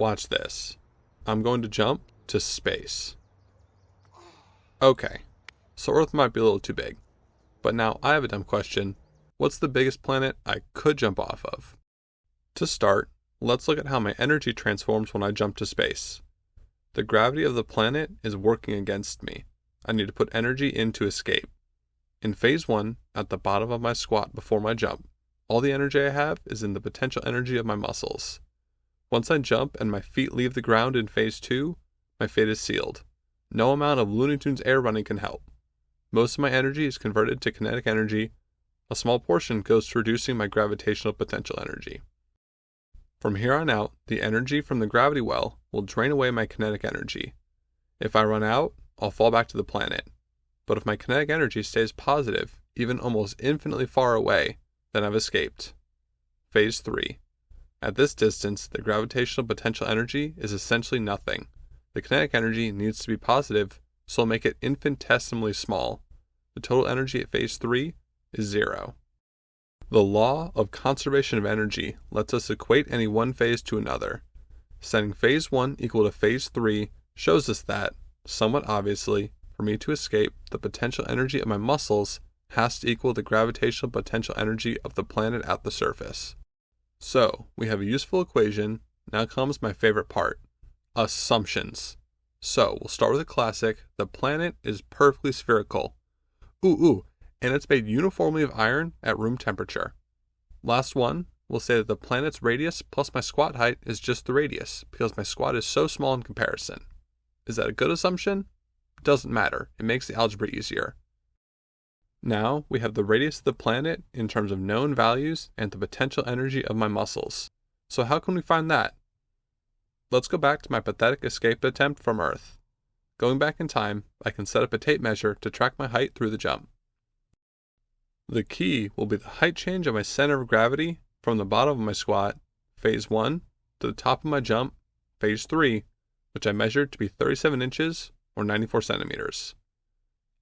Watch this. I'm going to jump to space. Okay, so Earth might be a little too big. But now I have a dumb question. What's the biggest planet I could jump off of? To start, let's look at how my energy transforms when I jump to space. The gravity of the planet is working against me. I need to put energy in to escape. In phase 1, at the bottom of my squat before my jump, all the energy I have is in the potential energy of my muscles. Once I jump and my feet leave the ground in phase 2, my fate is sealed. No amount of Looney Tunes air running can help. Most of my energy is converted to kinetic energy. A small portion goes to reducing my gravitational potential energy. From here on out, the energy from the gravity well will drain away my kinetic energy. If I run out, I'll fall back to the planet. But if my kinetic energy stays positive, even almost infinitely far away, then I've escaped. Phase 3. At this distance, the gravitational potential energy is essentially nothing. The kinetic energy needs to be positive, so I'll make it infinitesimally small. The total energy at phase 3 is 0. The law of conservation of energy lets us equate any one phase to another. Setting phase 1 equal to phase 3 shows us that, somewhat obviously, for me to escape, the potential energy of my muscles has to equal the gravitational potential energy of the planet at the surface. So, we have a useful equation. Now comes my favorite part. Assumptions. So, we'll start with a classic. The planet is perfectly spherical. And it's made uniformly of iron at room temperature. Last one, we'll say that the planet's radius plus my squat height is just the radius, because my squat is so small in comparison. Is that a good assumption? It doesn't matter. It makes the algebra easier. Now, we have the radius of the planet in terms of known values and the potential energy of my muscles. So how can we find that? Let's go back to my pathetic escape attempt from Earth. Going back in time, I can set up a tape measure to track my height through the jump. The key will be the height change of my center of gravity from the bottom of my squat, phase 1, to the top of my jump, phase 3, which I measured to be 37 inches or 94 centimeters.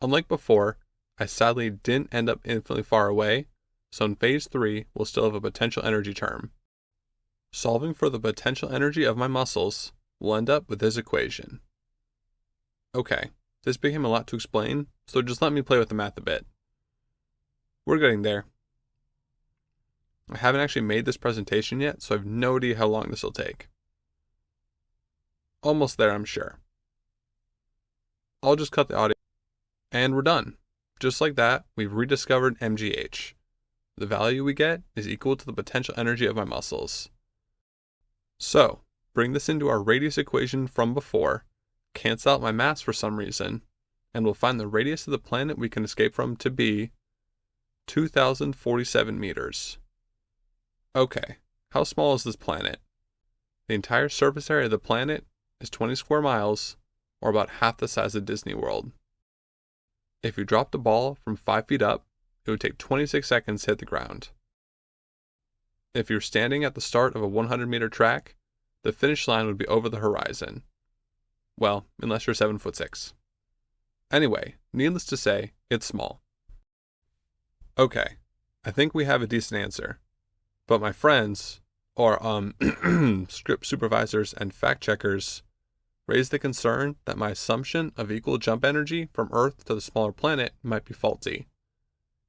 Unlike before, I sadly didn't end up infinitely far away, so in phase 3 we'll still have a potential energy term. Solving for the potential energy of my muscles, we'll end up with this equation. Okay, this became a lot to explain, so just let me play with the math a bit. We're getting there. I haven't actually made this presentation yet, so I have no idea how long this will take. Almost there, I'm sure. I'll just cut the audio, and we're done. Just like that, we've rediscovered MGH. The value we get is equal to the potential energy of my muscles. So, bring this into our radius equation from before, cancel out my mass for some reason, and we'll find the radius of the planet we can escape from to be 2,047 meters. Okay, how small is this planet? The entire surface area of the planet is 20 square miles, or about half the size of Disney World. If you dropped a ball from 5 feet up, it would take 26 seconds to hit the ground. If you're standing at the start of a 100-meter track, the finish line would be over the horizon. Well, unless you're 7'6". Anyway, needless to say, it's small. Okay, I think we have a decent answer. But my friends, or script supervisors and fact checkers, raised the concern that my assumption of equal jump energy from Earth to the smaller planet might be faulty.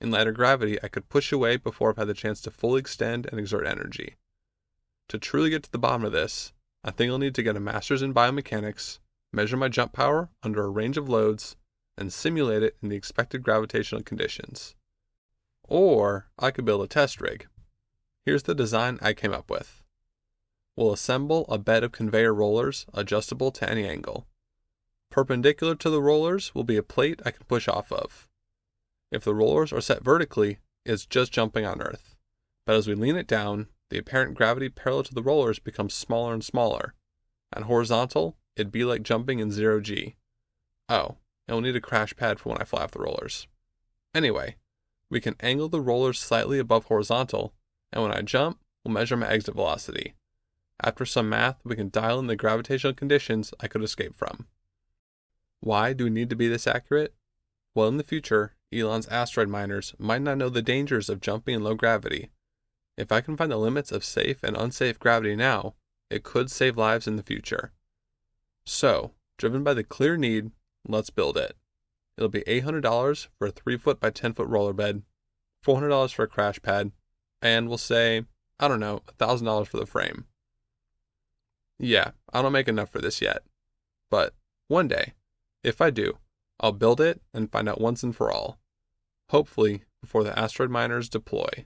In lighter gravity, I could push away before I've had the chance to fully extend and exert energy. To truly get to the bottom of this, I think I'll need to get a master's in biomechanics, measure my jump power under a range of loads, and simulate it in the expected gravitational conditions. Or I could build a test rig. Here's the design I came up with. We'll assemble a bed of conveyor rollers adjustable to any angle. Perpendicular to the rollers will be a plate I can push off of. If the rollers are set vertically, it's just jumping on Earth. But as we lean it down, the apparent gravity parallel to the rollers becomes smaller and smaller. At horizontal, it'd be like jumping in 0G. Oh, and we'll need a crash pad for when I fly off the rollers. Anyway, we can angle the rollers slightly above horizontal, and when I jump, we'll measure my exit velocity. After some math, we can dial in the gravitational conditions I could escape from. Why do we need to be this accurate? Well, in the future, Elon's asteroid miners might not know the dangers of jumping in low gravity. If I can find the limits of safe and unsafe gravity now, it could save lives in the future. So, driven by the clear need, let's build it. It'll be $800 for a 3-foot by 10-foot roller bed, $400 for a crash pad, and we'll say, I don't know, $1,000 for the frame. Yeah, I don't make enough for this yet. But one day, if I do, I'll build it and find out once and for all. Hopefully, before the asteroid miners deploy.